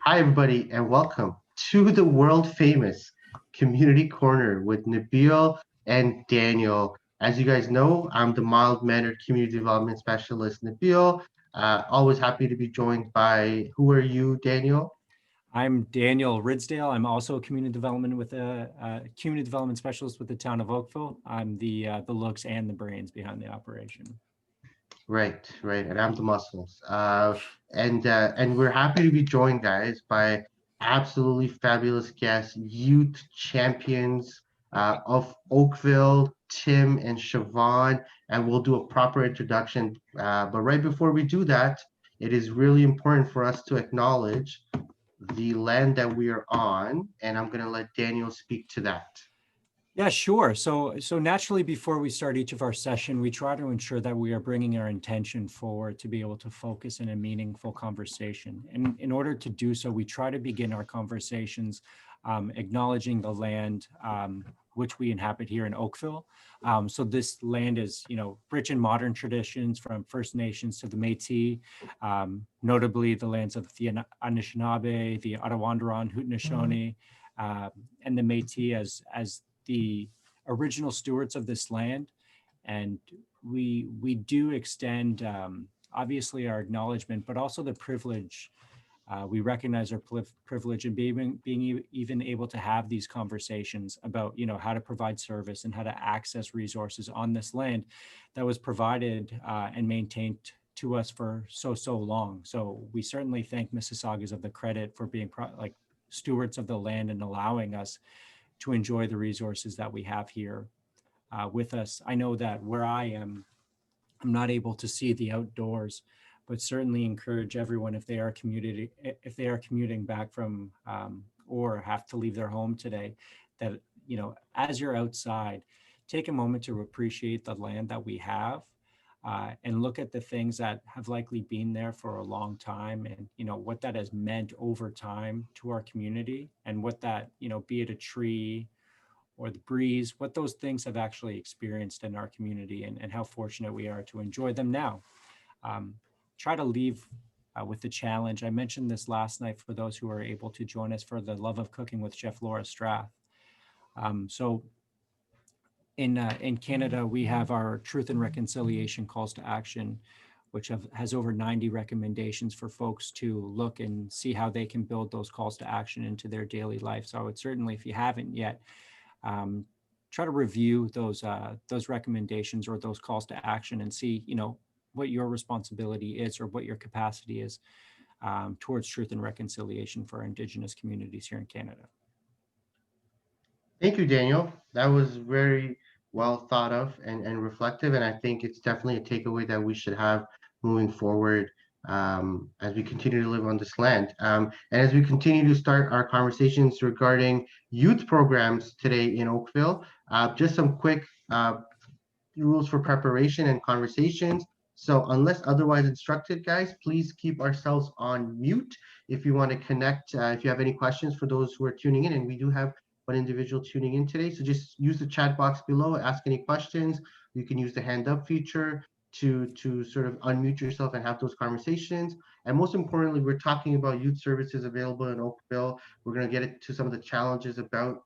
Hi, everybody, and welcome to the world famous Community Corner with Nabeel and Daniel. As you guys know, I'm the mild mannered community development specialist, Nabeel. Always happy to be joined by who are you, Daniel? I'm Daniel Ridsdale. I'm also a community development specialist with the town of Oakville. I'm the looks and the brains behind the operation. Right, right, and I'm the muscles. And we're happy to be joined, guys, by absolutely fabulous guests, youth champions of Oakville, Tim and Siobhan, and we'll do a proper introduction. But right before we do that, it is really important for us to acknowledge the land that we are on, and I'm going to let Daniel speak to that. Yeah, sure. So naturally, before we start each of our session, we try to ensure that we are bringing our intention forward to be able to focus in a meaningful conversation. And in order to do so, we try to begin our conversations acknowledging the land which we inhabit here in Oakville. So this land is, rich in modern traditions from First Nations to the Métis, notably the lands of the Anishinaabe, the Arawandron, Haudenosaunee, and the Métis as the original stewards of this land. And we do extend obviously our acknowledgement, but also the privilege. We recognize our privilege in being even able to have these conversations about how to provide service and how to access resources on this land that was provided and maintained to us for so long. So we certainly thank Mississaugas of the credit for being stewards of the land and allowing us to enjoy the resources that we have here with us. I know that where I am, I'm not able to see the outdoors, but certainly encourage everyone if they are commuting back from or have to leave their home today, that as you're outside, take a moment to appreciate the land that we have. And look at the things that have likely been there for a long time, and what that has meant over time to our community, and what that be it a tree or the breeze, what those things have actually experienced in our community, and how fortunate we are to enjoy them now. um, Try to leave with the challenge. I mentioned this last night for those who are able to join us for the Love of Cooking with Chef Laura Strath. So in Canada, we have our Truth and Reconciliation calls to action, which has over 90 recommendations for folks to look and see how they can build those calls to action into their daily life. So I would certainly, if you haven't yet, try to review those recommendations or those calls to action and see, what your responsibility is or what your capacity is towards truth and reconciliation for our Indigenous communities here in Canada. Thank you, Daniel. That was very well thought of and reflective, and I think it's definitely a takeaway that we should have moving forward as we continue to live on this land. And as we continue to start our conversations regarding youth programs today in Oakville, just some quick rules for preparation and conversations. So unless otherwise instructed, guys, please keep ourselves on mute if you want to connect, if you have any questions for those who are tuning in, and we do have one individual tuning in today. So just use the chat box below, ask any questions. You can use the hand up feature to sort of unmute yourself and have those conversations. And most importantly, we're talking about youth services available in Oakville. We're going to get into some of the challenges about,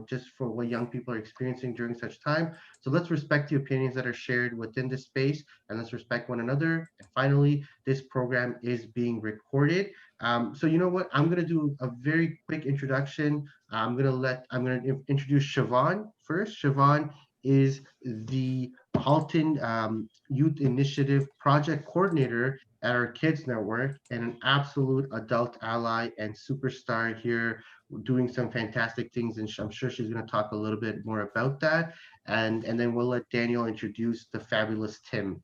just for what young people are experiencing during such time. So let's respect the opinions that are shared within this space, and let's respect one another. And finally, this program is being recorded. So you know what? I'm gonna do a very quick introduction. I'm gonna introduce Siobhan first. Siobhan is the Halton Youth Initiative Project Coordinator at our Kids Network, and an absolute adult ally and superstar here, doing some fantastic things. And I'm sure she's going to talk a little bit more about that. And then we'll let Daniel introduce the fabulous Tim.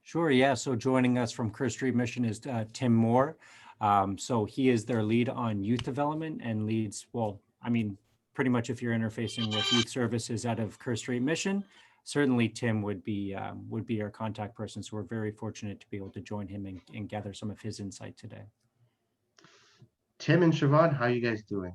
Sure, yeah. So joining us from Kerr Street Mission is Tim Moore. So he is their lead on youth development and leads, well, I mean, pretty much if you're interfacing with youth services out of Kerr Street Mission, certainly Tim would be our contact person. So we're very fortunate to be able to join him and gather some of his insight today. Tim and Siobhan, how are you guys doing?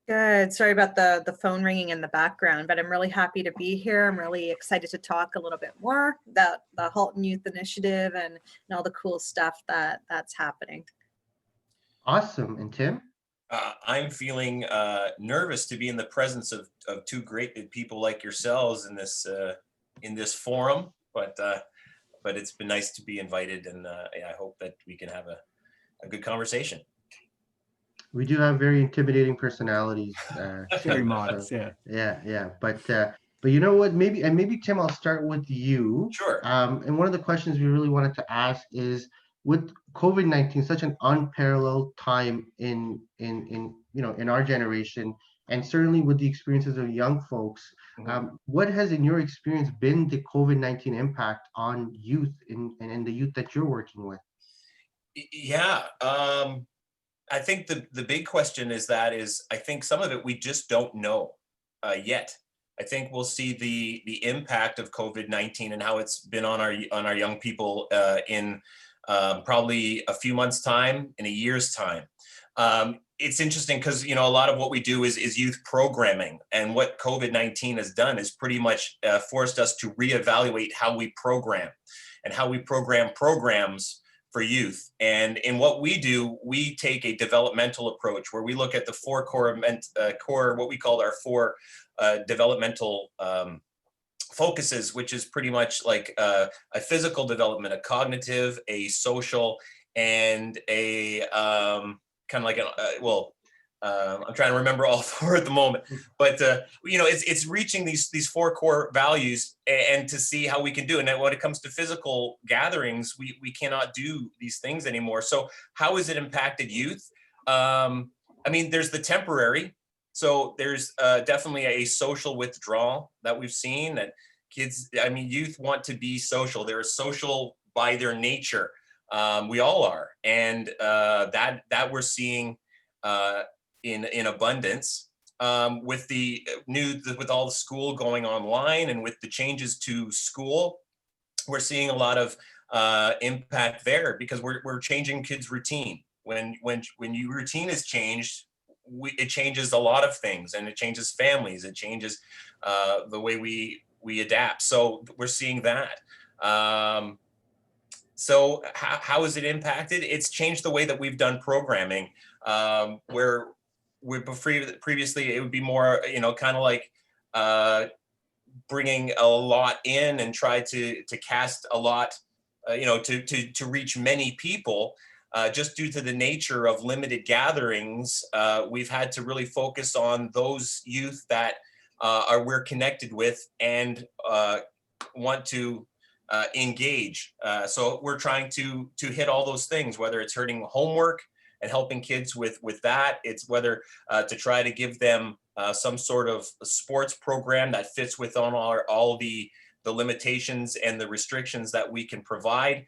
Good. Sorry about the phone ringing in the background, but I'm really happy to be here. I'm really excited to talk a little bit more about the Halton Youth Initiative and all the cool stuff that's happening. Awesome. And Tim? I'm feeling nervous to be in the presence of two great people like yourselves in this forum, but it's been nice to be invited, and I hope that we can have a good conversation. We do have very intimidating personalities. Very Tim, modest, so yeah. yeah. But you know what? Maybe Tim, I'll start with you. Sure. And one of the questions we really wanted to ask is, with COVID-19, such an unparalleled time in our generation, and certainly with the experiences of young folks, what has, in your experience, been the COVID-19 impact on youth and the youth that you're working with? Yeah. I think the big question is I think some of it we just don't know yet. I think we'll see the impact of COVID-19 and how it's been on our young people in probably a few months' time, in a year's time. It's interesting because a lot of what we do is youth programming, and what COVID-19 has done is pretty much forced us to reevaluate how we program and how we program programs for youth. And in what we do, we take a developmental approach where we look at the four core, what we call our four developmental focuses, which is pretty much like a physical development, a cognitive, a social, and a kind of like I'm trying to remember all four at the moment, but it's reaching these four core values and to see how we can do it. And when it comes to physical gatherings, we cannot do these things anymore. So how has it impacted youth? There's the temporary. So there's definitely a social withdrawal that we've seen, that youth want to be social. They're social by their nature. We all are. And that we're seeing in abundance, with all the school going online and with the changes to school. We're seeing a lot of impact there because we're changing kids' routine. When your routine is changed, it changes a lot of things, and it changes families. It changes the way we adapt. So we're seeing that. So how has it impacted? It's changed the way that we've done programming, where previously it would be more, kind of like bringing a lot in and try to cast a lot, to reach many people. Just due to the nature of limited gatherings, we've had to really focus on those youth that we're connected with and want to engage. So we're trying to hit all those things, whether it's hurting homework and helping kids with that. It's whether to try to give them some sort of sports program that fits within all the limitations and the restrictions that we can provide.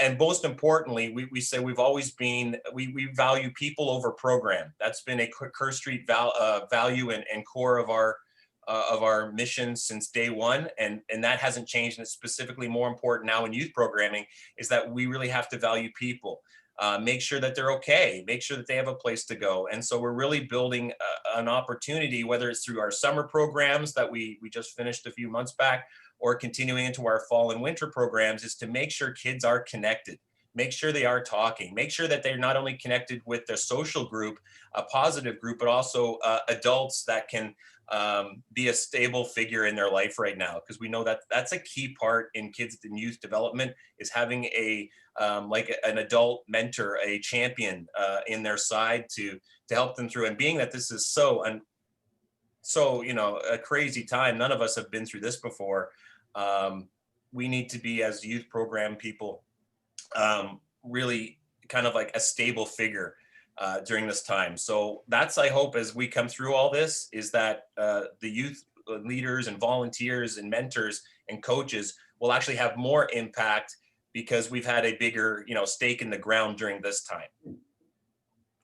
And most importantly, we say we've always been, we value people over program. That's been a Kerr Street value and core of our mission since day one. And that hasn't changed. And it's specifically more important now in youth programming is that we really have to value people. Make sure that they're okay, make sure that they have a place to go. And so we're really building an opportunity, whether it's through our summer programs that we just finished a few months back, or continuing into our fall and winter programs, is to make sure kids are connected, make sure they are talking, make sure that they're not only connected with their social group, a positive group, but also adults that can be a stable figure in their life right now. Because we know that that's a key part in kids and youth development, is having an adult mentor, a champion in their side to help them through. And being that this is so a crazy time, none of us have been through this before. We need to be, as youth program people, really kind of like a stable figure during this time. So that's, I hope, as we come through all this, is that the youth leaders and volunteers and mentors and coaches will actually have more impact because we've had a bigger, stake in the ground during this time.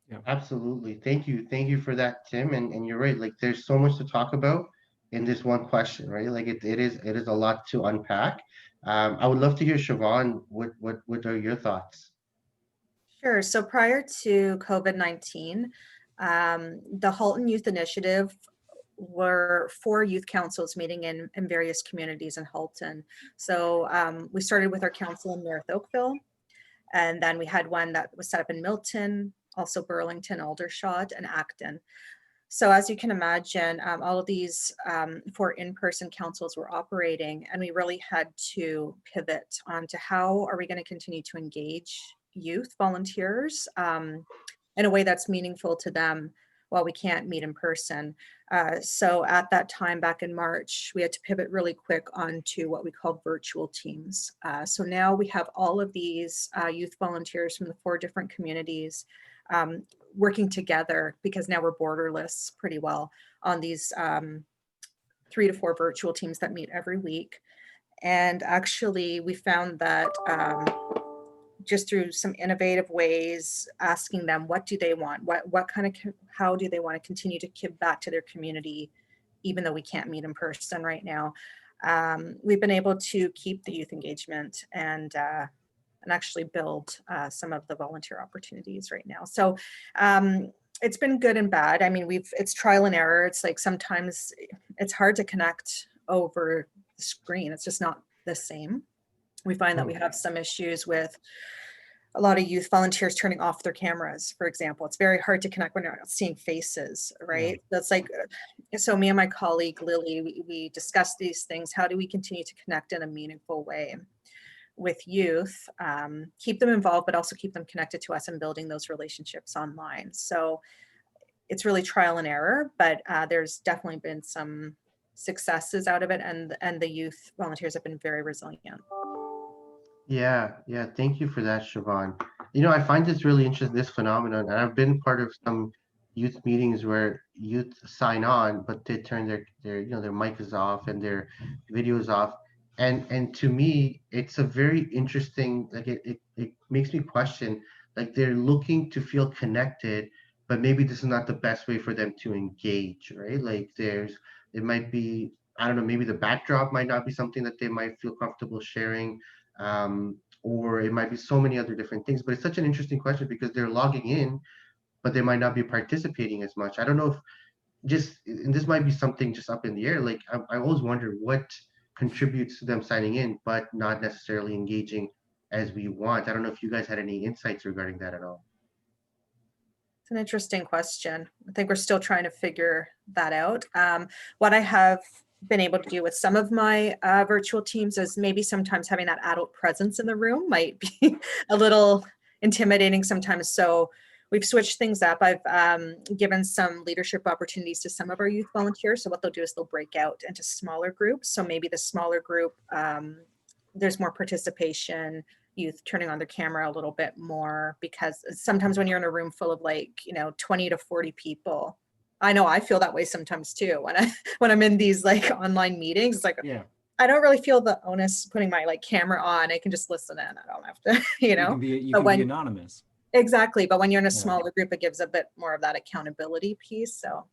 Yeah. Absolutely. Thank you for that, Tim. And you're right. Like, there's so much to talk about in this one question, right? Like it is a lot to unpack. I would love to hear, Siobhan, what are your thoughts? Sure. So prior to COVID-19, the Halton Youth Initiative were 4 youth councils meeting in various communities in Halton. So we started with our council in North Oakville, and then we had one that was set up in Milton, also Burlington, Aldershot, and Acton. So as you can imagine, all of these 4 in-person councils were operating, and we really had to pivot onto how are we going to continue to engage youth volunteers in a way that's meaningful to them while we can't meet in person. So at that time, back in March, we had to pivot really quick onto what we call virtual teams. So now we have all of these youth volunteers from the 4 different communities working together, because now we're borderless pretty well on these 3 to 4 virtual teams that meet every week. And actually we found that just through some innovative ways, asking them, what do they want? What kind of, how do they want to continue to give back to their community, even though we can't meet in person right now? We've been able to keep the youth engagement and actually build some of the volunteer opportunities right now. So it's been good and bad. I mean, it's trial and error. It's like sometimes it's hard to connect over the screen. It's just not the same. We find that we have some issues with a lot of youth volunteers turning off their cameras, for example. It's very hard to connect when you're not seeing faces, right? That's like, so me and my colleague Lily, we discussed these things. How do we continue to connect in a meaningful way with youth, keep them involved, but also keep them connected to us and building those relationships online? So it's really trial and error, but there's definitely been some successes out of it, and the youth volunteers have been very resilient. Yeah, yeah. Thank you for that, Siobhan. I find this really interesting, this phenomenon, and I've been part of some youth meetings where youth sign on, but they turn their mic is off and their video is off. And to me, it's a very interesting, like it makes me question, like they're looking to feel connected, but maybe this is not the best way for them to engage, right? Like it might be, I don't know, maybe the backdrop might not be something that they might feel comfortable sharing, or it might be so many other different things. But it's such an interesting question because they're logging in, but they might not be participating as much. I don't know if and this might be something just up in the air. Like I always wonder what contributes to them signing in, but not necessarily engaging as we want. I don't know if you guys had any insights regarding that at all. It's an interesting question. I think we're still trying to figure that out. What I have been able to do with some of my virtual teams is maybe sometimes having that adult presence in the room might be a little intimidating sometimes. So we've switched things up. I've given some leadership opportunities to some of our youth volunteers. So what they'll do is they'll break out into smaller groups. So maybe the smaller group, there's more participation, youth turning on their camera a little bit more, because sometimes when you're in a room full of 20 to 40 people, I know I feel that way sometimes too. When I'm in these online meetings, it's like, I don't really feel the onus putting my camera on. I can just listen in. I don't have to, You can be anonymous. Exactly. But when you're in a smaller group, it gives a bit more of that accountability piece. So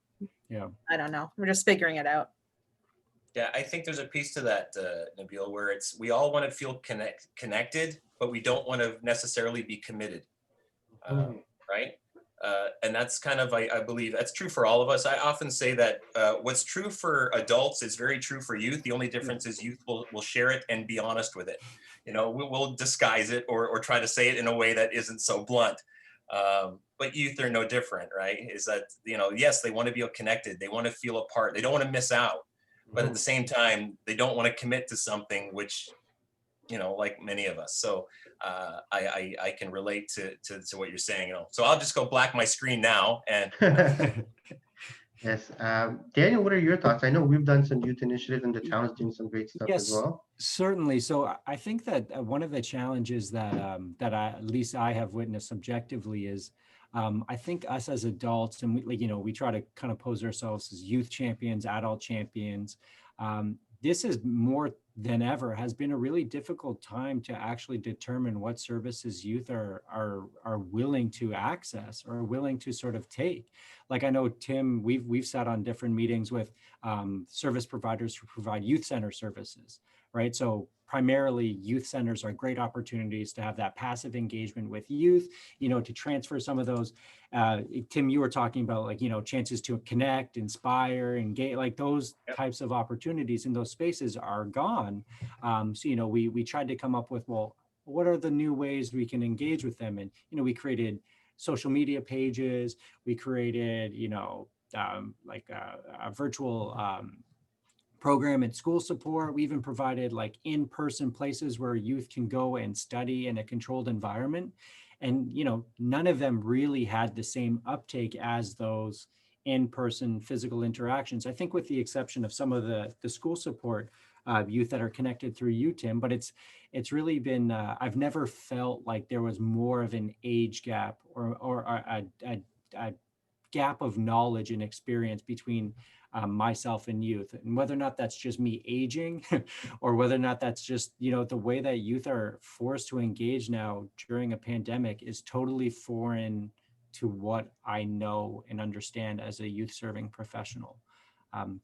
I don't know. We're just figuring it out. Yeah, I think there's a piece to that, Nabeel, where we all want to feel connected, but we don't want to necessarily be committed, right? And that's kind of, I believe, that's true for all of us. I often say that what's true for adults is very true for youth. The only difference is youth will share it and be honest with it. We'll disguise it or try to say it in a way that isn't so blunt. But youth are no different, right? Is that, yes, they want to be connected. They want to feel a part. They don't want to miss out. But at the same time, they don't want to commit to something which, like many of us. So I can relate to what you're saying. So I'll just go black my screen now. And Yes, Daniel, what are your thoughts? I know we've done some youth initiatives, and the town is doing some great stuff as well. Certainly. So I think that one of the challenges that at least I have witnessed subjectively is, I think us as adults, and we try to kind of pose ourselves as youth champions, adult champions. This is more than ever has been a really difficult time to actually determine what services youth are willing to access or willing to sort of take. Like I know, Tim, we've sat on different meetings with service providers who provide youth center services, right? So primarily youth centers are great opportunities to have that passive engagement with youth, to transfer some of those. Tim, you were talking about chances to connect, inspire, engage, those types of opportunities in those spaces are gone. So, we tried to come up with, well, what are the new ways we can engage with them? And, we created social media pages. We created, like a virtual program and school support. We even provided like in-person places where youth can go and study in a controlled environment. And, none of them really had the same uptake as those in-person physical interactions. I think with the exception of some of the school support youth that are connected through you, Tim, but it's really been, I've never felt like there was more of an age gap or a gap of knowledge and experience between myself and youth, and whether or not that's just me aging or whether or not that's just, the way that youth are forced to engage now during a pandemic is totally foreign to what I know and understand as a youth serving professional.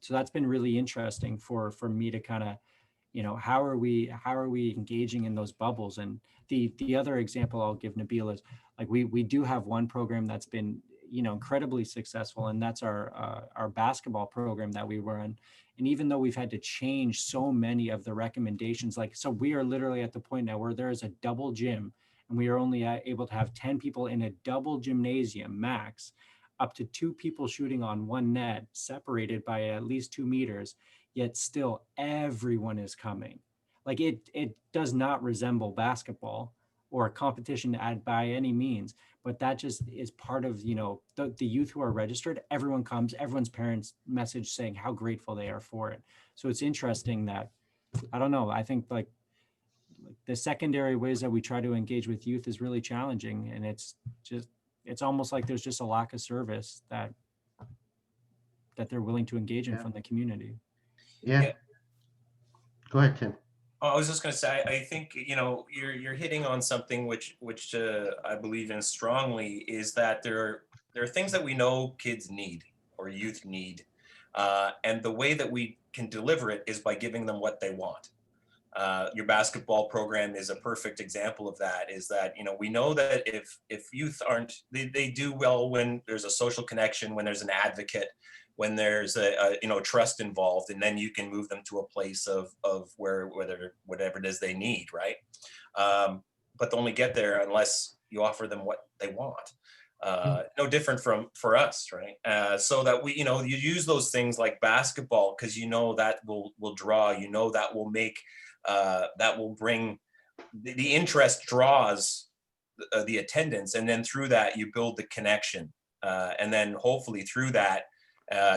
So that's been really interesting for me to kind of, how are we engaging in those bubbles? And the other example I'll give, Nabeel, is like we do have one program that's been incredibly successful, and that's our basketball program that we run. And even though we've had to change so many of the recommendations, like, so we are literally at the point now where there is a double gym and we are only able to have 10 people in a double gymnasium max, up to 2 people shooting on one net separated by at least 2 meters, yet still everyone is coming. Like it does not resemble basketball or a competition by any means, but that just is part of, the youth who are registered. Everyone comes, everyone's parents message saying how grateful they are for it. So it's interesting that, I don't know, I think like the secondary ways that we try to engage with youth is really challenging. And it's almost like there's just a lack of service that they're willing to engage in from the community. Yeah. Yeah. Go ahead, Tim. I was just going to say, I think, you're hitting on something which I believe in strongly, is that there are things that we know kids need or youth need. And the way that we can deliver it is by giving them what they want. Your basketball program is a perfect example of that, is that, we know that if youth they do well when there's a social connection, when there's an advocate, when there's a trust involved, and then you can move them to a place of whatever it is they need, right? But they only get there unless you offer them what they want. No different for us, right? So that you use those things like basketball, because that will draw, that will make that will bring the interest, draws the attendance, and then through that you build the connection, and then hopefully through that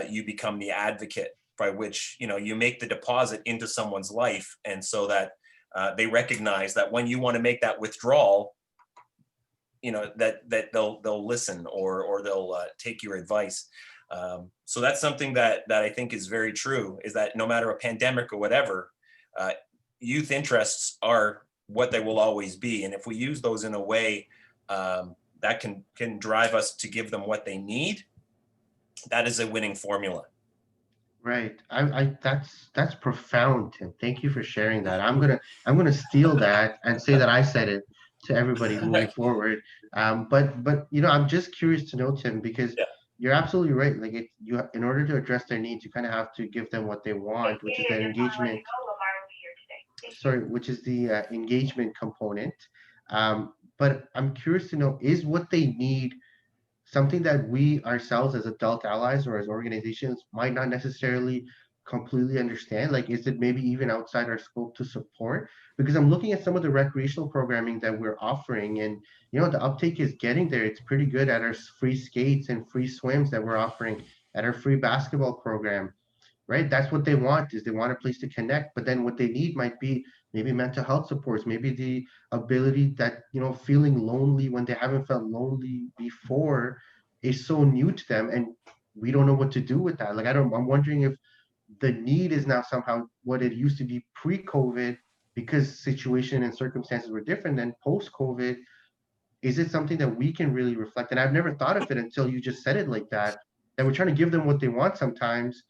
you become the advocate by which you make the deposit into someone's life, and so that they recognize that when you want to make that withdrawal, that they'll listen or they'll take your advice. So that's something that I think is very true, is that no matter a pandemic or whatever, youth interests are what they will always be. And if we use those in a way that can drive us to give them what they need, that is a winning formula. Right. I that's profound, Tim. Thank you for sharing that. I'm gonna steal that and say that I said it to everybody moving forward. But I'm just curious to know, Tim, because Yeah. you're absolutely right. Like in order to address their needs, you kind of have to give them what they want, which is that engagement. Sorry, which is the engagement component. But I'm curious to know, is what they need something that we ourselves as adult allies or as organizations might not necessarily completely understand? Like, is it maybe even outside our scope to support? Because I'm looking at some of the recreational programming that we're offering, and the uptake is getting there. It's pretty good at our free skates and free swims that we're offering, at our free basketball program, right? That's what they want, is they want a place to connect. But then what they need might be maybe mental health supports, maybe the ability that, feeling lonely when they haven't felt lonely before is so new to them, and we don't know what to do with that. Like, I'm wondering if the need is now somehow what it used to be pre-COVID, because situation and circumstances were different than post-COVID. Is it something that we can really reflect? And I've never thought of it until you just said it like that we're trying to give them what they want sometimes,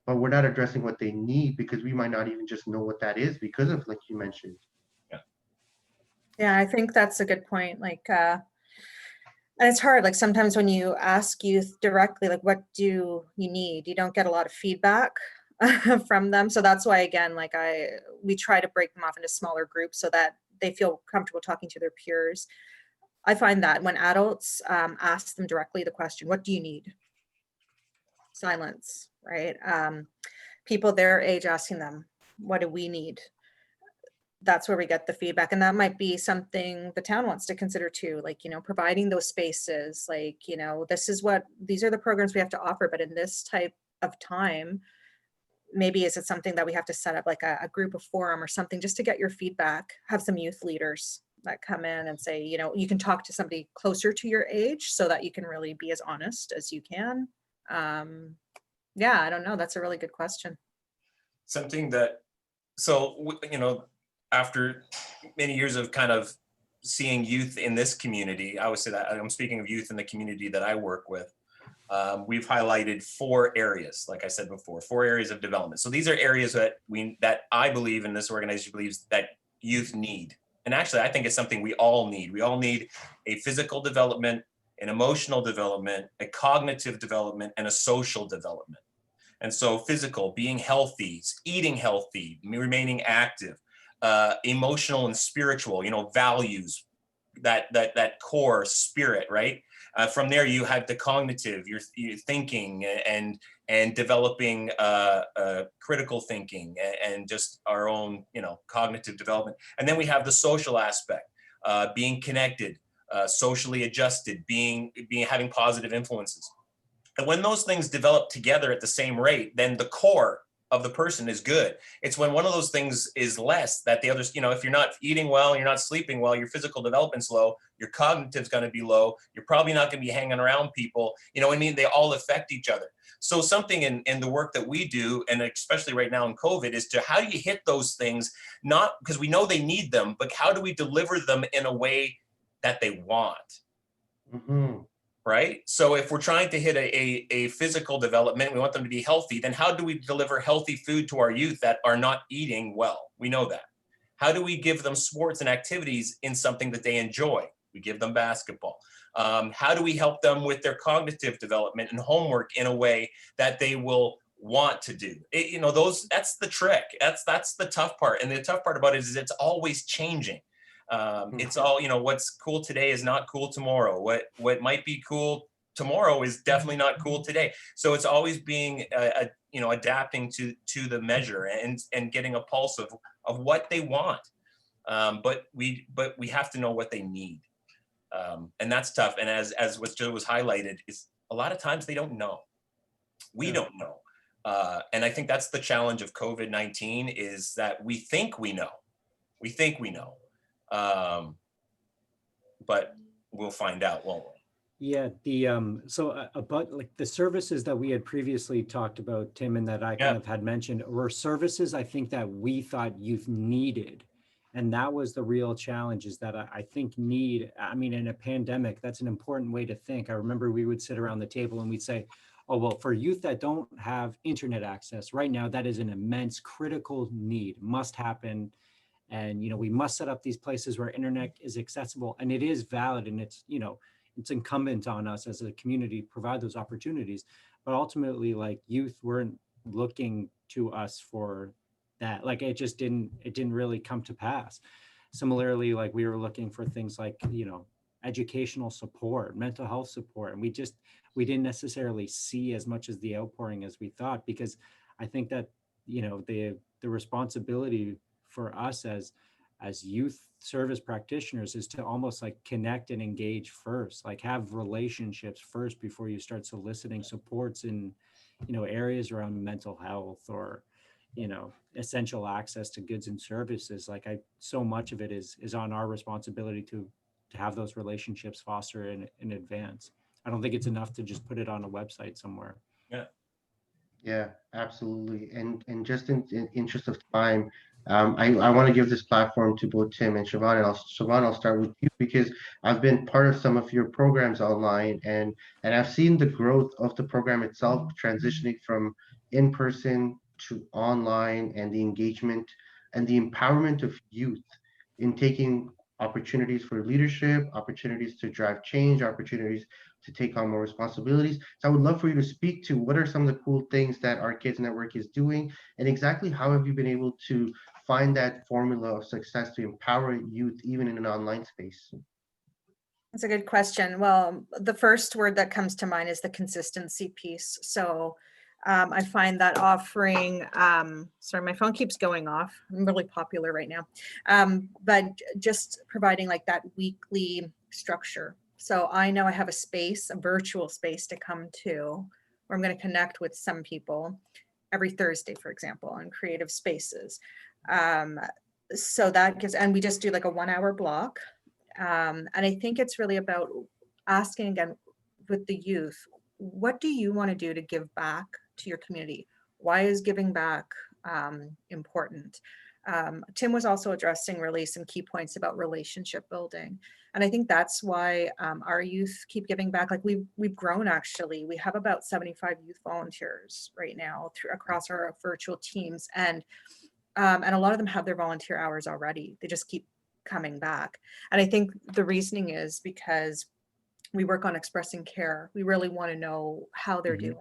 but we're not addressing what they need, because we might not even just know what that is because of, like you mentioned. Yeah, I think that's a good point. Like, and it's hard. Like sometimes when you ask youth directly, like, what do you need? You don't get a lot of feedback from them. So that's why, again, like we try to break them off into smaller groups so that they feel comfortable talking to their peers. I find that when adults ask them directly the question, what do you need? Silence, right? People their age asking them, what do we need? That's where we get the feedback. And that might be something the town wants to consider too, like, providing those spaces, like, these are the programs we have to offer, but in this type of time, maybe is it something that we have to set up like a group of forum or something just to get your feedback, have some youth leaders that come in and say, you can talk to somebody closer to your age so that you can really be as honest as you can. Yeah, I don't know. That's a really good question. Something that, after many years of kind of seeing youth in this community, I would say that I'm speaking of youth in the community that I work with. We've highlighted 4 areas, like I said before, 4 areas of development. So these are areas that I believe, and this organization believes, that youth need. And actually, I think it's something we all need. We all need a physical development, an emotional development, a cognitive development, and a social development. And so physical, being healthy, eating healthy, remaining active, emotional and spiritual, values, that core spirit, right? From there, you have the cognitive, your thinking and developing critical thinking and just our own, cognitive development. And then we have the social aspect, being connected, socially adjusted, having positive influences. And when those things develop together at the same rate, then the core of the person is good. It's when one of those things is less that the others, if you're not eating well, you're not sleeping well, your physical development's low, your cognitive's going to be low, you're probably not going to be hanging around people. You know what I mean? They all affect each other. So something in the work that we do, and especially right now in COVID, is to how do you hit those things, not because we know they need them, but how do we deliver them in a way that they want? Mm-hmm. Right? So if we're trying to hit a physical development, we want them to be healthy, then how do we deliver healthy food to our youth that are not eating well? We know that. How do we give them sports and activities in something that they enjoy? We give them basketball. How do we help them with their cognitive development and homework in a way that they will want to do? That's the trick. That's the tough part. And the tough part about it is it's always changing. It's all, what's cool today is not cool tomorrow. What might be cool tomorrow is definitely not cool today. So it's always being, adapting to the measure and getting a pulse of what they want. But we have to know what they need. And that's tough. And as what Joe was highlighted, is a lot of times they don't know. We don't know. And I think that's the challenge of COVID-19 is that we think we know. But we'll find out, won't we? Yeah, about like the services that we had previously talked about, Tim, and that I kind of had mentioned were services I think that we thought youth needed. And that was the real challenge, is that I think in a pandemic, that's an important way to think. I remember we would sit around the table and we'd say, oh, well, for youth that don't have internet access right now, that is an immense critical need, must happen. And, we must set up these places where internet is accessible, and it is valid, and it's incumbent on us as a community to provide those opportunities. But ultimately, like, youth weren't looking to us for that. Like, it didn't really come to pass. Similarly, like, we were looking for things like, educational support, mental health support. And we didn't necessarily see as much as the outpouring as we thought, because I think that, the responsibility for us as youth service practitioners is to almost like connect and engage first, like have relationships first before you start soliciting supports in, areas around mental health or, essential access to goods and services. Like, so much of it is on our responsibility to have those relationships foster in advance. I don't think it's enough to just put it on a website somewhere. Yeah, absolutely. And just in interest of time, I want to give this platform to both Tim and Siobhan. And Siobhan, I'll start with you because I've been part of some of your programs online, and I've seen the growth of the program itself transitioning from in person to online, and the engagement and the empowerment of youth in taking opportunities for leadership, opportunities to drive change, opportunities to take on more responsibilities. So I would love for you to speak to what are some of the cool things that our Kids Network is doing, and exactly how have you been able to find that formula of success to empower youth even in an online space? That's a good question. Well, the first word that comes to mind is the consistency piece. So I find that offering, sorry, my phone keeps going off. I'm really popular right now. But just providing like that weekly structure. So I know I have a space, a virtual space to come to, where I'm going to connect with some people every Thursday, for example, on creative spaces. So that gives, and we just do like a 1 hour block. And I think it's really about asking again with the youth, what do you want to do to give back to your community? Why is giving back important? Tim was also addressing really some key points about relationship building. And I think that's why our youth keep giving back. Like we've grown actually. We have about 75 youth volunteers right now across our virtual teams. And a lot of them have their volunteer hours already. They just keep coming back. And I think the reasoning is because we work on expressing care. We really want to know how they're doing.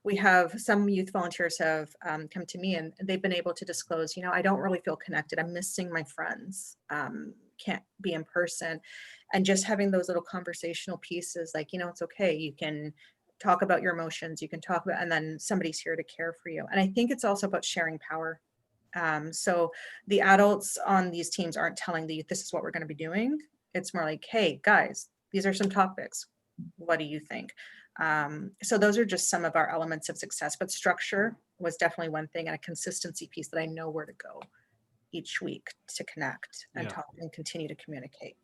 We have some youth volunteers have come to me and they've been able to disclose, I don't really feel connected. I'm missing my friends, can't be in person. And just having those little conversational pieces like, it's okay. You can talk about your emotions, you can talk about, and then somebody's here to care for you. And I think it's also about sharing power. So the adults on these teams aren't telling the youth, this is what we're going to be doing. It's more like, hey, guys, these are some topics. What do you think? So those are just some of our elements of success, but structure was definitely one thing, and a consistency piece that I know where to go each week to connect and talk and continue to communicate.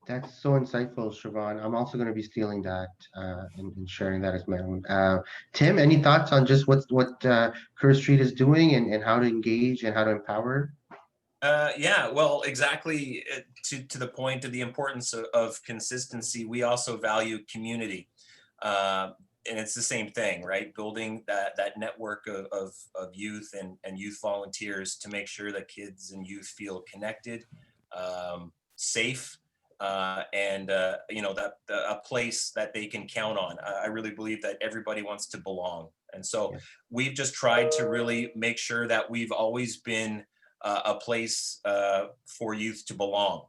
That's so insightful, Siobhan. I'm also going to be stealing that and sharing that as my own. Tim, any thoughts on just what Kerr Street is doing and how to engage and how to empower? Yeah, well, exactly to the point of the importance of consistency, we also value community. And it's the same thing, right? Building that network of youth and youth volunteers to make sure that kids and youth feel connected, safe, and that a place that they can count on. I really believe that everybody wants to belong, and so we've just tried to really make sure that we've always been a place for youth to belong,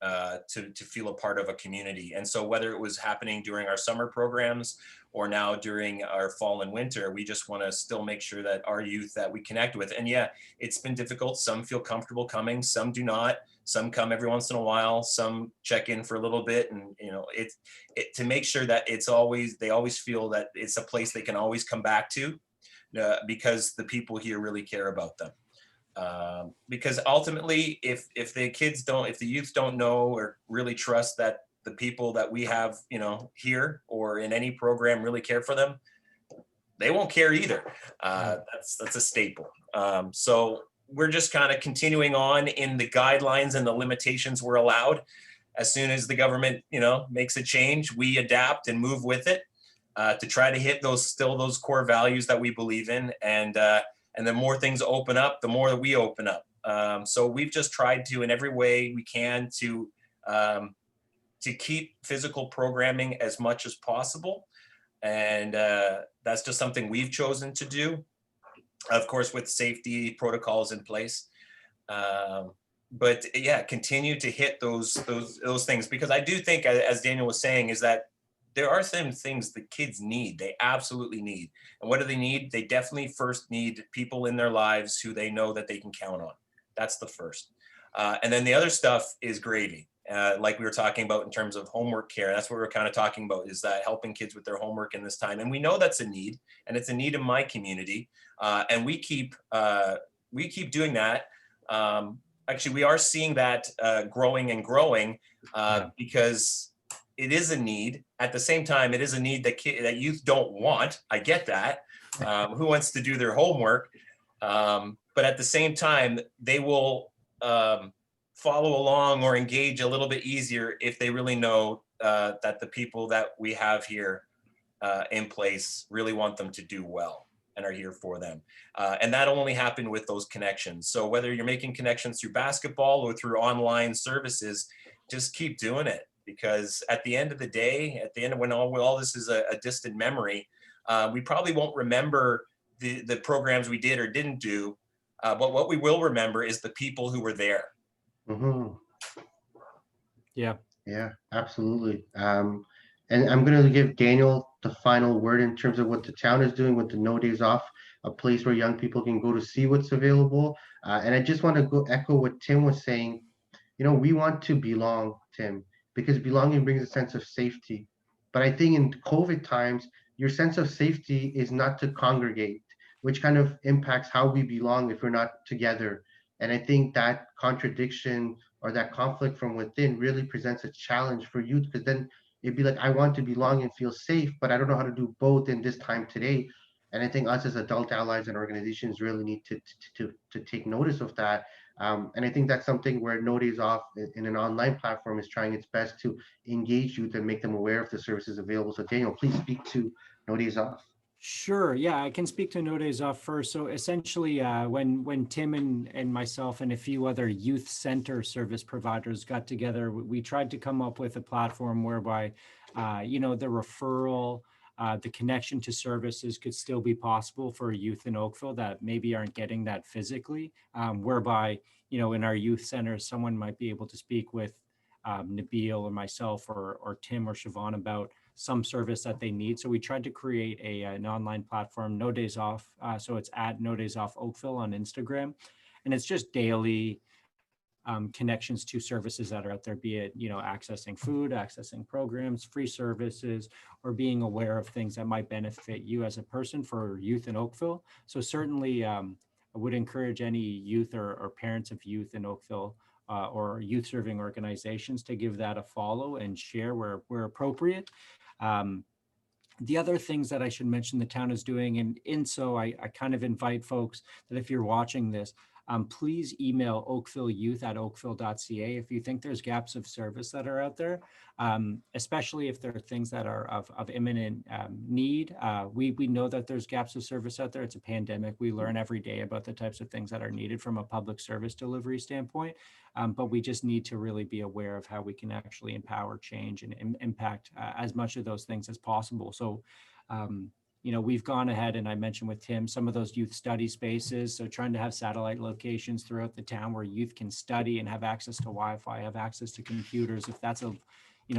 to feel a part of a community. And so whether it was happening during our summer programs or now during our fall and winter, we just want to still make sure that our youth that we connect with. And yeah, it's been difficult. Some feel comfortable coming, some do not. Some come every once in a while, some check in for a little bit. And to make sure that they always feel that it's a place they can always come back to, because the people here really care about them. Because ultimately, if the youth don't know or really trust that the people that we have, here or in any program really care for them, they won't care either. That's a staple. So we're just kind of continuing on in the guidelines and the limitations we're allowed. As soon as the government, makes a change, we adapt and move with it to try to hit those core values that we believe in. And the more things open up, the more we open up. So we've just tried to, in every way we can, to keep physical programming as much as possible. And that's just something we've chosen to do, of course, with safety protocols in place. But yeah, continue to hit those things, because I do think, as Daniel was saying, is that there are some things the kids need. They absolutely need. And what do they need? They definitely first need people in their lives who they know that they can count on. That's the first. And then the other stuff is gravy. Like we were talking about in terms of homework care. That's what we're kind of talking about, is that helping kids with their homework in this time. And we know that's a need, and it's a need in my community. And we keep doing that. Actually, we are seeing that growing and growing because it is a need. At the same time, it is a need that youth don't want. I get that. Who wants to do their homework? But at the same time, they will follow along or engage a little bit easier if they really know that the people that we have here in place really want them to do well and are here for them. And that only happened with those connections. So whether you're making connections through basketball or through online services, just keep doing it. Because at the end of the day, at the end of when all this is a distant memory, we probably won't remember the programs we did or didn't do. But what we will remember is the people who were there. Mm-hmm. Yeah, Yeah, absolutely. And I'm going to give Daniel the final word in terms of what the town is doing with the No Days Off, a place where young people can go to see what's available. And I just want to go echo what Tim was saying. We want to belong, Tim, because belonging brings a sense of safety. But I think in COVID times, your sense of safety is not to congregate, which kind of impacts how we belong if we're not together. And I think that contradiction or that conflict from within really presents a challenge for youth, because then it'd be like, I want to belong and feel safe, but I don't know how to do both in this time today. And I think us as adult allies and organizations really need to take notice of that. And I think that's something where No Days Off in an online platform is trying its best to engage youth and make them aware of the services available. So Daniel, please speak to No Days Off. Sure. Yeah, I can speak to No Days Off first. So essentially, when Tim and myself and a few other youth center service providers got together, we tried to come up with a platform whereby, the referral, the connection to services could still be possible for youth in Oakville that maybe aren't getting that physically. Whereby, in our youth centers, someone might be able to speak with Nabeel or myself or Tim or Siobhan about some service that they need. So we tried to create an online platform, No Days Off. So it's at No Days Off Oakville on Instagram. And it's just daily connections to services that are out there, be it, accessing food, accessing programs, free services, or being aware of things that might benefit you as a person for youth in Oakville. So certainly I would encourage any youth or parents of youth in Oakville or youth serving organizations to give that a follow and share where appropriate. The other things that I should mention the town is doing, and in so I kind of invite folks that if you're watching this, please email oakvilleyouth@oakville.ca if you think there's gaps of service that are out there, especially if there are things that are of imminent need. We know that there's gaps of service out there. It's a pandemic. We learn every day about the types of things that are needed from a public service delivery standpoint, but we just need to really be aware of how we can actually empower change and impact as much of those things as possible. So we've gone ahead, and I mentioned with Tim some of those youth study spaces. So trying to have satellite locations throughout the town where youth can study and have access to Wi-Fi, have access to computers, if that's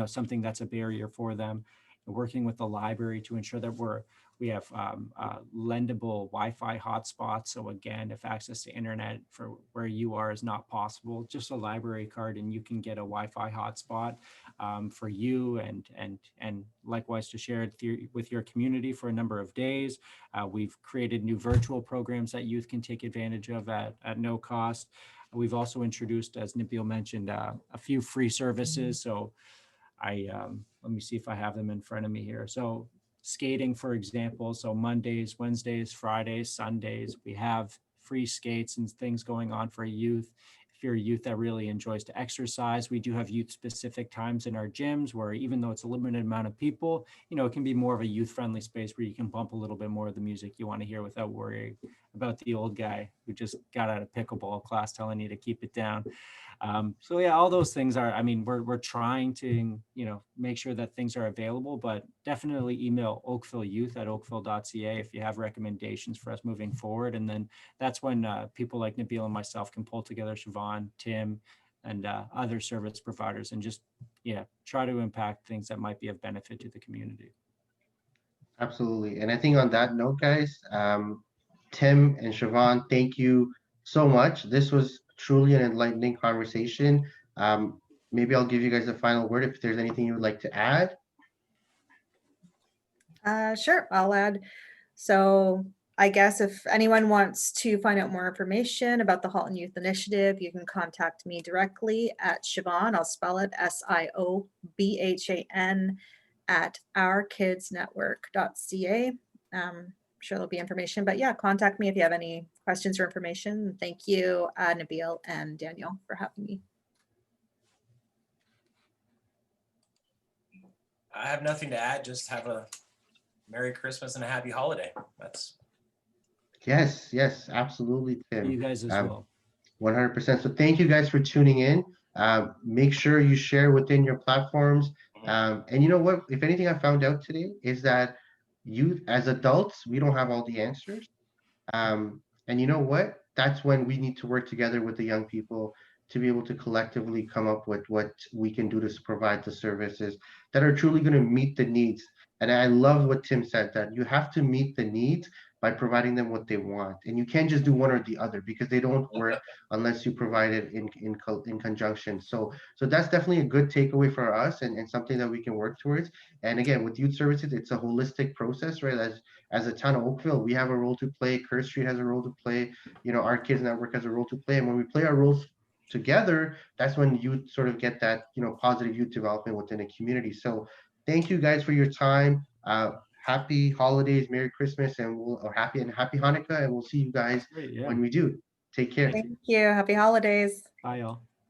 something that's a barrier for them. Working with the library to ensure that we have lendable Wi-Fi hotspots. So again, if access to internet for where you are is not possible, just a library card and you can get a Wi-Fi hotspot for you and likewise to share it with your community for a number of days. We've created new virtual programs that youth can take advantage of at no cost. We've also introduced, as Nabeel mentioned, a few free services. So let me see if I have them in front of me here. So skating, for example, so Mondays, Wednesdays, Fridays, Sundays, we have free skates and things going on for youth. If you're a youth that really enjoys to exercise, we do have youth specific times in our gyms where even though it's a limited amount of people, it can be more of a youth friendly space where you can bump a little bit more of the music you want to hear without worrying about the old guy who just got out of pickleball class telling you to keep it down. So yeah, all those things are, we're trying to, make sure that things are available, but definitely email oakvilleyouth@oakville.ca if you have recommendations for us moving forward. And then that's when people like Nabeel and myself can pull together Siobhan, Tim, and other service providers and just, try to impact things that might be of benefit to the community. Absolutely. And I think on that note, guys, Tim and Siobhan, thank you so much. This was truly an enlightening conversation. Maybe I'll give you guys the final word if there's anything you would like to add. Sure, I'll add. So I guess if anyone wants to find out more information about the Halton Youth Initiative, you can contact me directly at Siobhan, I'll spell it SIOBHAN at ourkidsnetwork.ca. I'm sure there'll be information, but yeah, contact me if you have any questions or information. Thank you, Nabeel and Daniel, for having me. I have nothing to add. Just have a Merry Christmas and a happy holiday. That's Yes, absolutely, Tim. You guys as well. 100%. So thank you guys for tuning in. Make sure you share within your platforms. And you know what? If anything I found out today is that youth, as adults, we don't have all the answers. And you know what? That's when we need to work together with the young people to be able to collectively come up with what we can do to provide the services that are truly going to meet the needs. And I love what Tim said, that you have to meet the needs by providing them what they want. And you can't just do one or the other, because they don't work unless you provide it in conjunction. So that's definitely a good takeaway for us, and something that we can work towards. And again, with youth services, it's a holistic process, right? As a town of Oakville, we have a role to play. Kerr Street has a role to play. Our Kids Network has a role to play. And when we play our roles together, that's when you sort of get that, positive youth development within a community. So thank you guys for your time. Happy holidays, Merry Christmas, or happy Hanukkah, and we'll see you guys Great, yeah. when we do. Take care. Thank you. Happy holidays. Bye, y'all.